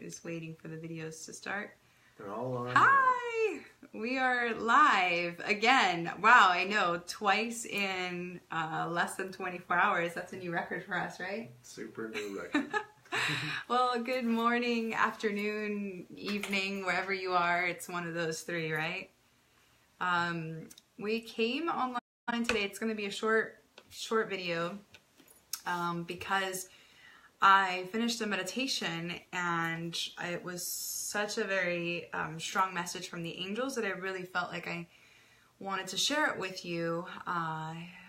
Just waiting for the videos to start. They're all on. Hi! We are live again. Wow, I know. Twice in less than 24 hours. That's a new record for us, right? Super new record. Well, good morning, afternoon, evening, wherever you are. It's one of those three, right? We came online today. It's going to be a short video because I finished a meditation and it was such a very strong message from the angels that I really felt like I wanted to share it with you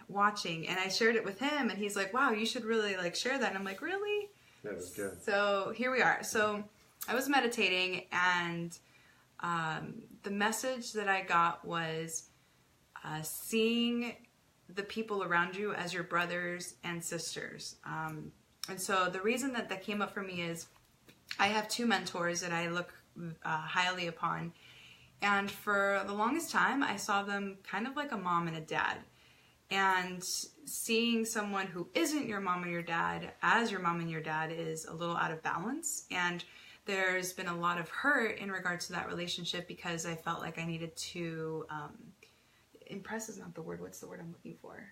watching. And I shared it with him and he's like, wow, you should really like share that. And I'm like, really? That was good. So here we are. So I was meditating and the message that I got was seeing the people around you as your brothers and sisters. And so the reason that came up for me is I have two mentors that I look highly upon. And for the longest time, I saw them kind of like a mom and a dad. And seeing someone who isn't your mom or your dad as your mom and your dad is a little out of balance. And there's been a lot of hurt in regards to that relationship because I felt like I needed to, impress is not the word, what's the word I'm looking for?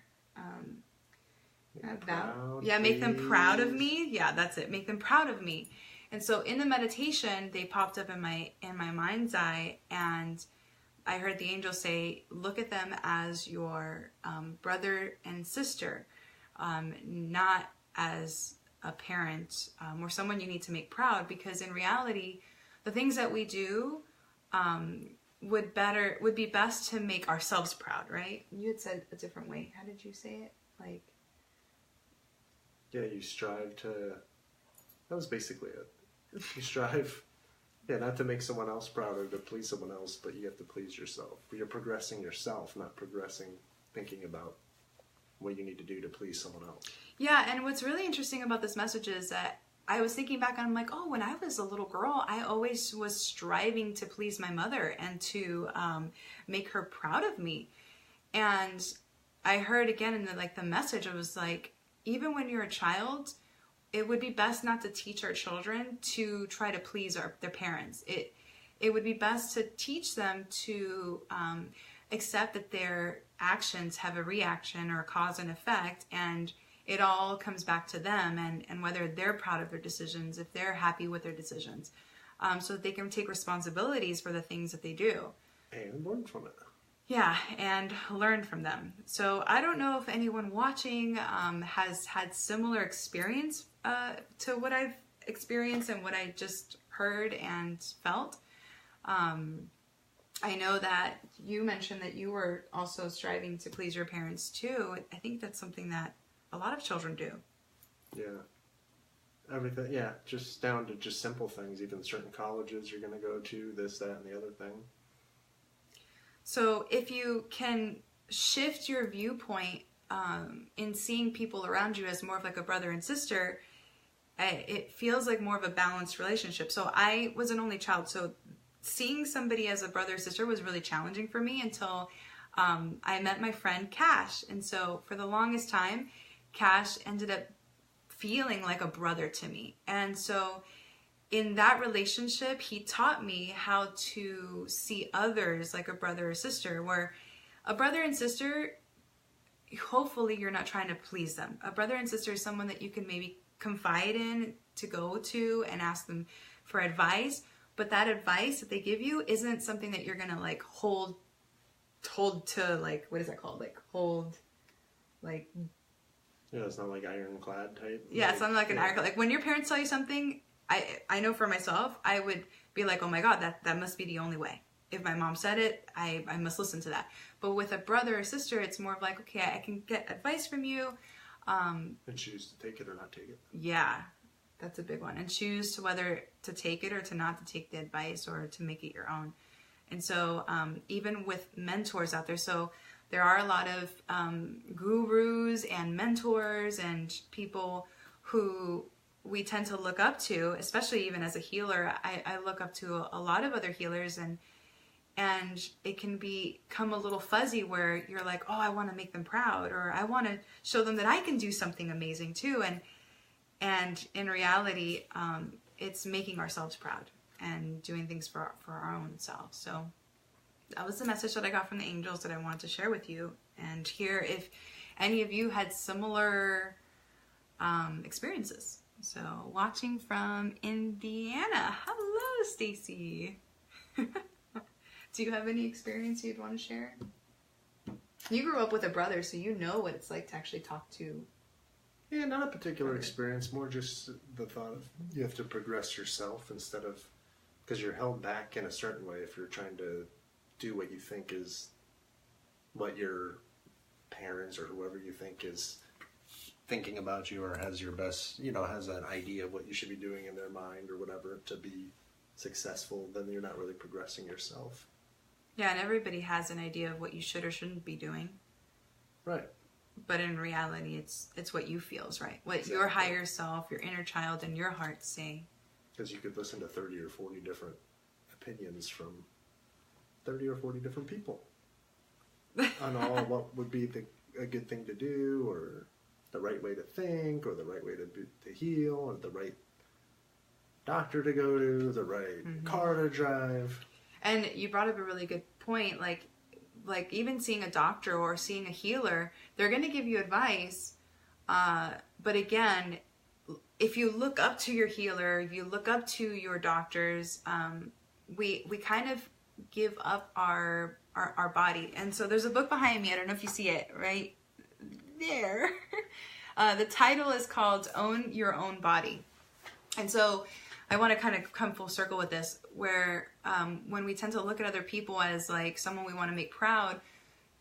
Make them proud of me. Yeah, that's it. Make them proud of me. And so in the meditation, they popped up in my mind's eye, and I heard the angel say, look at them as your brother and sister, not as a parent or someone you need to make proud, because in reality, the things that we do would be best to make ourselves proud, right? You had said a different way. How did you say it? Like, yeah, you strive to, that was basically it. You strive, not to make someone else proud or to please someone else, but you have to please yourself. You're progressing yourself, not progressing thinking about what you need to do to please someone else. Yeah, and what's really interesting about this message is that I was thinking back and I'm like, oh, when I was a little girl, I always was striving to please my mother and to make her proud of me. And I heard again in the message, it was like, even when you're a child, it would be best not to teach our children to try to please their parents. It would be best to teach them to accept that their actions have a reaction or a cause and effect, and it all comes back to them and whether they're proud of their decisions, if they're happy with their decisions, so that they can take responsibilities for the things that they do. And learn from it. Yeah, and learn from them. So I don't know if anyone watching has had similar experience to what I've experienced and what I just heard and felt. I know that you mentioned that you were also striving to please your parents too. I think that's something that a lot of children do. Yeah. Everything, just down to just simple things, even certain colleges you're going to go to, this, that, and the other thing. So if you can shift your viewpoint in seeing people around you as more of like a brother and sister, it feels like more of a balanced relationship. So I was an only child, so seeing somebody as a brother or sister was really challenging for me until I met my friend Cash. And so for the longest time, Cash ended up feeling like a brother to me. And so in that relationship, he taught me how to see others like a brother or sister, where a brother and sister, hopefully you're not trying to please them. A brother and sister is someone that you can maybe confide in, to go to and ask them for advice, but that advice that they give you isn't something that you're gonna like hold to, like, what is that called? Like hold, like... Yeah, it's not like ironclad type. Yeah, it's not like an ironclad. Like when your parents tell you something, I know for myself, I would be like, oh my God, that must be the only way. If my mom said it, I must listen to that. But with a brother or sister, it's more of like, okay, I can get advice from you. And choose to take it or not take it. Yeah, that's a big one. And choose to whether to take it or to not to take the advice or to make it your own. And so even with mentors out there, so there are a lot of gurus and mentors and people who we tend to look up to, especially even as a healer. I look up to a lot of other healers, and it can become a little fuzzy where you're like, oh, I want to make them proud, or I want to show them that I can do something amazing too. And in reality, it's making ourselves proud and doing things for our own selves. So that was the message that I got from the angels that I wanted to share with you, and hear if any of you had similar experiences. So watching from Indiana. Hello, Stacy. Do you have any experience you'd want to share? You grew up with a brother, so you know what it's like to actually talk to. Yeah, not a particular experience, more just the thought of you have to progress yourself instead of, because you're held back in a certain way if you're trying to do what you think is what your parents or whoever you think is thinking about you, or has your best, has an idea of what you should be doing in their mind or whatever to be successful. Then you're not really progressing yourself. Yeah, and everybody has an idea of what you should or shouldn't be doing. Right. But in reality, it's what you feel is right. What your higher self, your inner child, and your heart say. Because you could listen to 30 or 40 different opinions from 30 or 40 different people on all what would be a good thing to do, or the right way to think, or the right way to heal, or the right doctor to go to, the right car to drive. And you brought up a really good point, like even seeing a doctor or seeing a healer, they're going to give you advice. But again, if you look up to your healer, if you look up to your doctors, we kind of give up our body. And so there's a book behind me. I don't know if you see it right there. The title is called Own Your Own Body. And so I want to kind of come full circle with this, where when we tend to look at other people as like someone we want to make proud,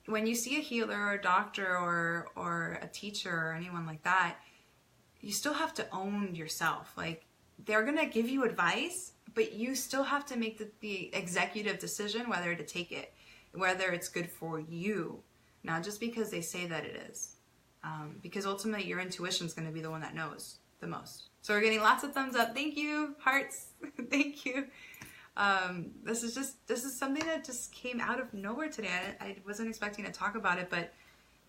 when you see a healer or a doctor or a teacher or anyone like that, you still have to own yourself. Like, they're going to give you advice, but you still have to make the executive decision whether to take it, whether it's good for you, not just because they say that it is. Because ultimately your intuition is going to be the one that knows the most. So we're getting lots of thumbs up. Thank you, hearts. Thank you. This is something that just came out of nowhere today. I wasn't expecting to talk about it, but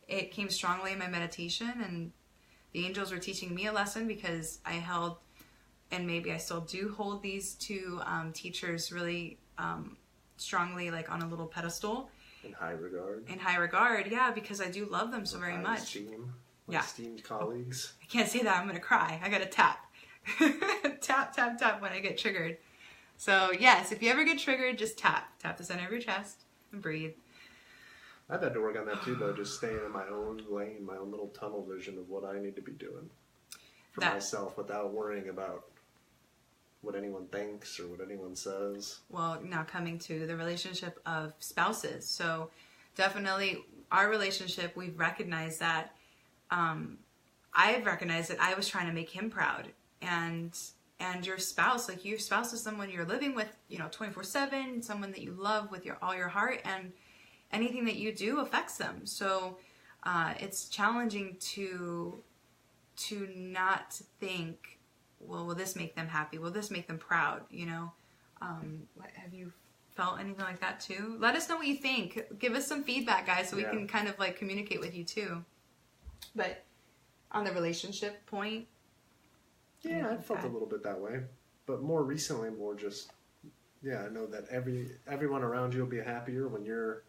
it came strongly in my meditation, and the angels were teaching me a lesson, because I held, and maybe I still do hold, these two teachers really strongly, like on a little pedestal. In high regard. In high regard, yeah, because I do love them so very much. Esteem, esteemed colleagues. I can't say that. I'm going to cry. I got to tap. Tap, tap, tap when I get triggered. So yes, if you ever get triggered, just tap. Tap the center of your chest and breathe. I've had to work on that too, though, just staying in my own lane, my own little tunnel vision of what I need to be doing for myself without worrying about what anyone thinks or what anyone says. Well, now coming to the relationship of spouses. So definitely our relationship, we've recognized that, I've recognized that I was trying to make him proud, and your spouse, like your spouse is someone you're living with, 24/7, someone that you love with all your heart, and anything that you do affects them. So it's challenging to not think, well, will this make them happy? Will this make them proud? Have you felt anything like that too? Let us know what you think. Give us some feedback, guys, so we can kind of like communicate with you too. But on the relationship point, yeah, I felt a little bit that way, but more recently, more just, I know that everyone around you will be happier when you're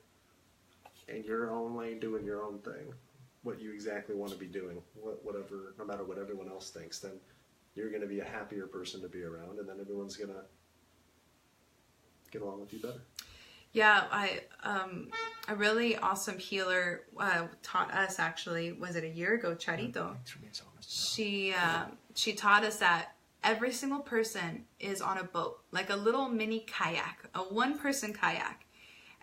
in your own lane doing your own thing, what you exactly want to be doing, whatever, no matter what everyone else thinks, then you're going to be a happier person to be around, and then everyone's going to get along with you better. Yeah, a really awesome healer taught us, actually, was it a year ago, Charito? She taught us that every single person is on a boat, like a little mini kayak, a one-person kayak.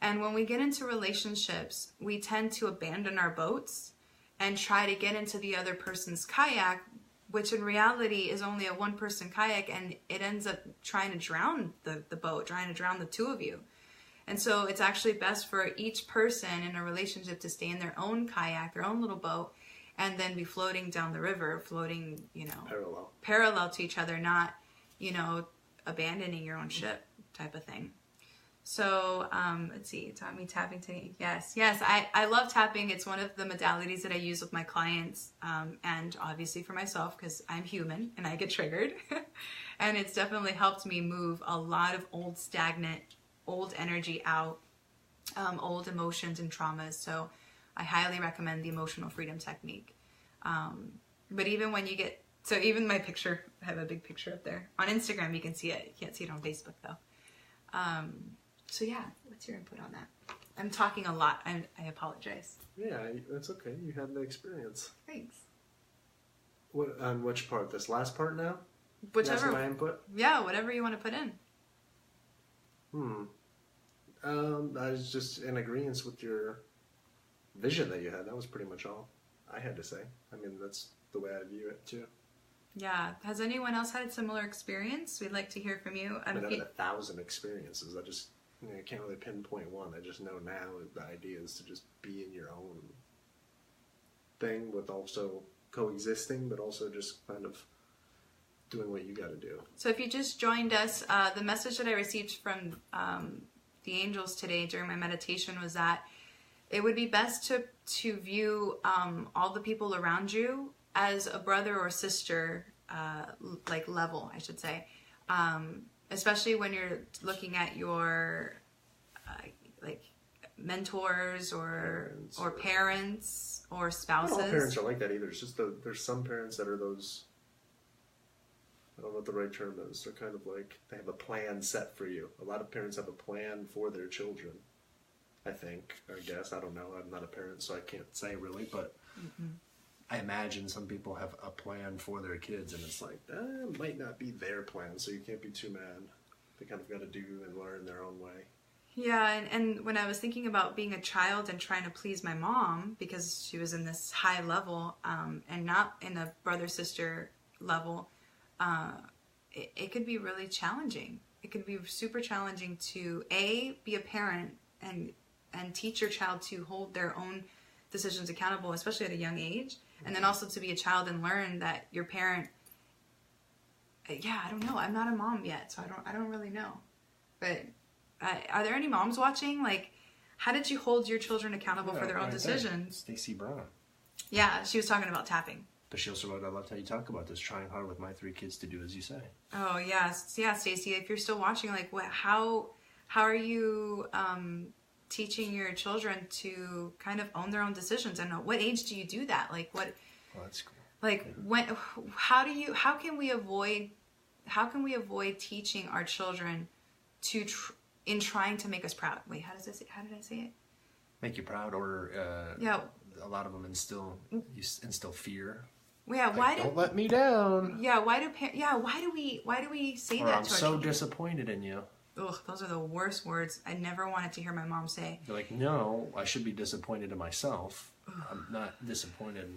And when we get into relationships, we tend to abandon our boats and try to get into the other person's kayak, which in reality is only a one-person kayak, and it ends up trying to drown the boat, trying to drown the two of you. And so it's actually best for each person in a relationship to stay in their own kayak, their own little boat, and then be floating down the river, floating, parallel to each other, not, abandoning your own ship type of thing. So, let's see, it taught me tapping technique. Yes, I love tapping. It's one of the modalities that I use with my clients, and obviously for myself, because I'm human and I get triggered. And it's definitely helped me move a lot of old stagnant, old energy out, old emotions and traumas. So I highly recommend the emotional freedom technique. But even when you get, so even my picture, I have a big picture up there. On Instagram, you can see it. You can't see it on Facebook though. So yeah, what's your input on that? I'm talking a lot. I apologize. Yeah, that's okay. You had the experience. Thanks. What, on which part? This last part now? Whichever. That's my input? Yeah, whatever you want to put in. I was just in agreement with your vision that you had. That was pretty much all I had to say. I mean, that's the way I view it too. Yeah. Has anyone else had a similar experience? We'd like to hear from you. I've had 1,000 experiences. I can't really pinpoint one. I just know now the idea is to just be in your own thing with also coexisting, but also just kind of doing what you got to do. So if you just joined us, the message that I received from the angels today during my meditation was that it would be best to view all the people around you as a brother or sister, like level, I should say. Especially when you're looking at your like mentors or parents or spouses. Not all parents are like that either. It's just there's some parents that are those, I don't know what the right term is. They're kind of like, they have a plan set for you. A lot of parents have a plan for their children, I think, I guess. I don't know. I'm not a parent, so I can't say really, but I imagine some people have a plan for their kids, and it's like, that might not be their plan, so you can't be too mad. They kind of got to do and learn their own way. Yeah, and when I was thinking about being a child and trying to please my mom, because she was in this high level and not in a brother-sister level, it could be really challenging. It could be super challenging to, be a parent and teach your child to hold their own decisions accountable, especially at a young age. And then also to be a child and learn that your parent, I don't know. I'm not a mom yet, so I don't really know. But are there any moms watching? Like, how did you hold your children accountable for their own decisions? Stacy Brown. Yeah, she was talking about tapping. But she also wrote, I loved how you talk about this, trying hard with my 3 kids to do as you say. Oh, yes. Yeah, Stacy, if you're still watching, like, how are you teaching your children to kind of own their own decisions? And at what age do you do that? Like, what? Well, that's cool. Like, how can we avoid teaching our children to in trying to make us proud? Wait, how did I say it? Make you proud, or a lot of them instill fear. Yeah, why don't let me down. Yeah, why do we say that to our I'm so children? disappointed in you. Ugh, those are the worst words. I never wanted to hear my mom say. You're like, no, I should be disappointed in myself. I'm not disappointed.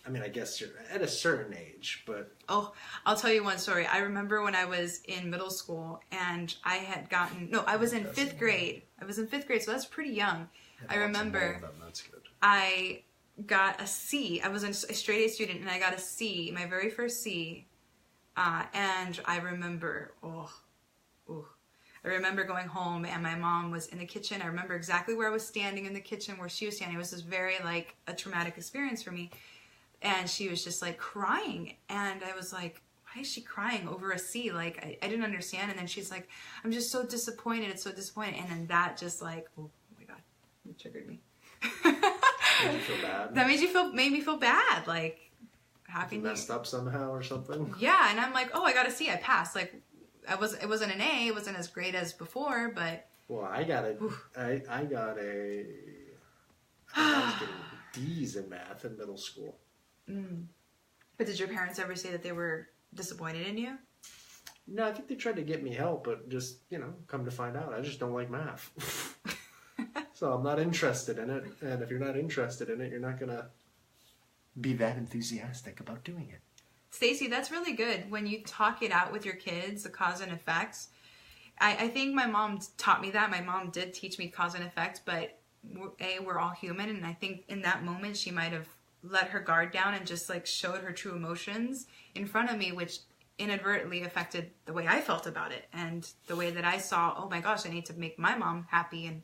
I mean, I guess you're at a certain age, but... Oh, I'll tell you one story. I remember when I was in middle school, and I had gotten... No, I was in 5th grade. I was in 5th grade, so that's pretty young. I remember that's good. I got a C. I was a straight A student, and I got a C, my very first C. And I remember... I remember going home and my mom was in the kitchen. I remember exactly where I was standing in the kitchen, where she was standing. It was just very like a traumatic experience for me. And she was just like crying. And I was like, why is she crying over a C? Like, I didn't understand. And then she's like, I'm just so disappointed. It's so disappointing. And then that just like, oh my God, it triggered me. Made you feel bad? That made me feel bad. Like, how can you messed up somehow or something? Yeah. And I'm like, oh, I got a C. I passed. Like, it wasn't an A. It wasn't as great as before, but... Well, I was getting D's in math in middle school. But did your parents ever say that they were disappointed in you? No, I think they tried to get me help, but just, come to find out, I just don't like math. So I'm not interested in it, and if you're not interested in it, you're not going to be that enthusiastic about doing it. Stacy, that's really good. When you talk it out with your kids, the cause and effects. I think my mom taught me that. My mom did teach me cause and effect, but we're all human, and I think in that moment she might have let her guard down and just like showed her true emotions in front of me, which inadvertently affected the way I felt about it and the way that I saw, oh my gosh, I need to make my mom happy.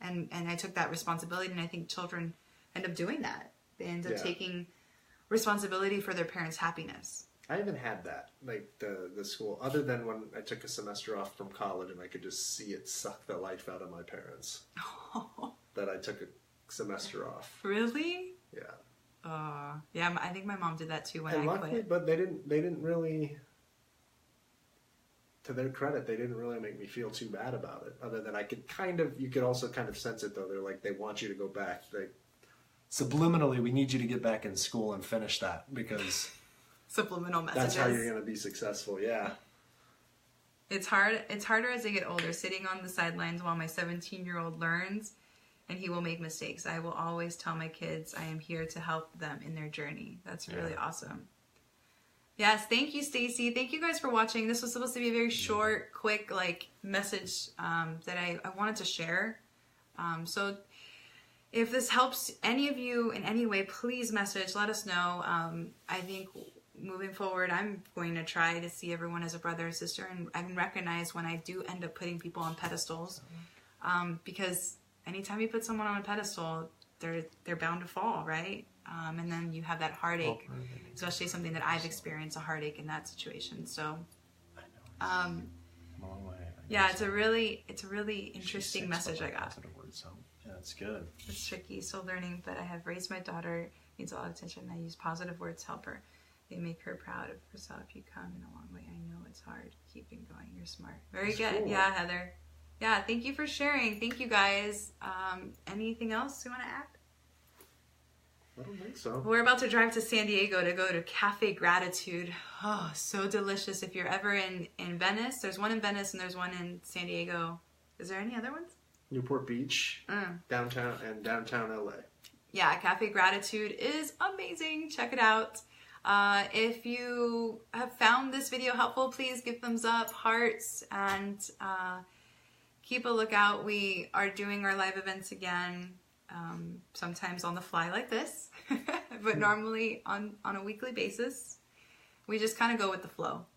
And I took that responsibility, and I think children end up doing that. They end up taking responsibility for their parents' happiness. I haven't had that, like the school, other than when I took a semester off from college and I could just see it suck the life out of my parents. That I took a semester off. Really? Yeah. Yeah, I think my mom did that too when and I luckily, quit. But they didn't really, to their credit, they didn't really make me feel too bad about it. Other than you could also kind of sense it though. They're like, they want you to go back. Subliminally, we need you to get back in school and finish that because subliminal messages. That's how you're going to be successful. Yeah. It's hard. It's harder as I get older, sitting on the sidelines while my 17-year-old learns, and he will make mistakes. I will always tell my kids I am here to help them in their journey. That's really awesome. Yes, thank you, Stacy. Thank you guys for watching. This was supposed to be a very short, quick, message that I wanted to share. So if this helps any of you in any way, please message. Let us know. I think moving forward, I'm going to try to see everyone as a brother or sister, and I can recognize when I do end up putting people on pedestals, because anytime you put someone on a pedestal, they're bound to fall, right? And then you have that heartache, especially something that I've experienced, a heartache in that situation. So, yeah, it's a really interesting message I got. Yeah, that's good. It's tricky, still learning, but I have raised my daughter, needs a lot of attention. I use positive words to help her. They make her proud of herself. You come in a long way. I know it's hard. Keeping going. You're smart. Very good. Cool. Yeah, Heather. Yeah, thank you for sharing. Thank you, guys. Anything else you want to add? I don't think so. We're about to drive to San Diego to go to Cafe Gratitude. Oh, so delicious. If you're ever in Venice, there's one in Venice and there's one in San Diego. Is there any other ones? Newport Beach, downtown LA. Yeah, Cafe Gratitude is amazing. Check it out. If you have found this video helpful, please give thumbs up, hearts, and keep a lookout. We are doing our live events again, sometimes on the fly like this, but normally on a weekly basis. We just kind of go with the flow.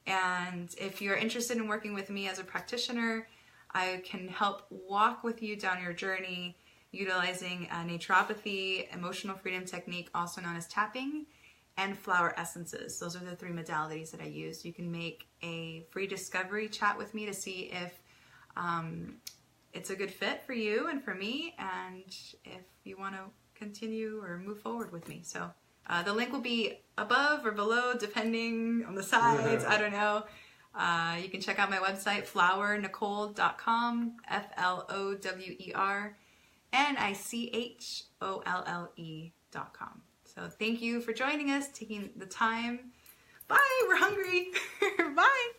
And if you're interested in working with me as a practitioner, I can help walk with you down your journey utilizing naturopathy, emotional freedom technique, also known as tapping, and flower essences. Those are the 3 modalities that I use. You can make a free discovery chat with me to see if it's a good fit for you and for me, and if you want to continue or move forward with me. So the link will be above or below, depending on the sides. I don't know. You can check out my website, flowernicholle.com, FLOWERNICHOLLE.com. So thank you for joining us, taking the time. Bye, we're hungry. Bye.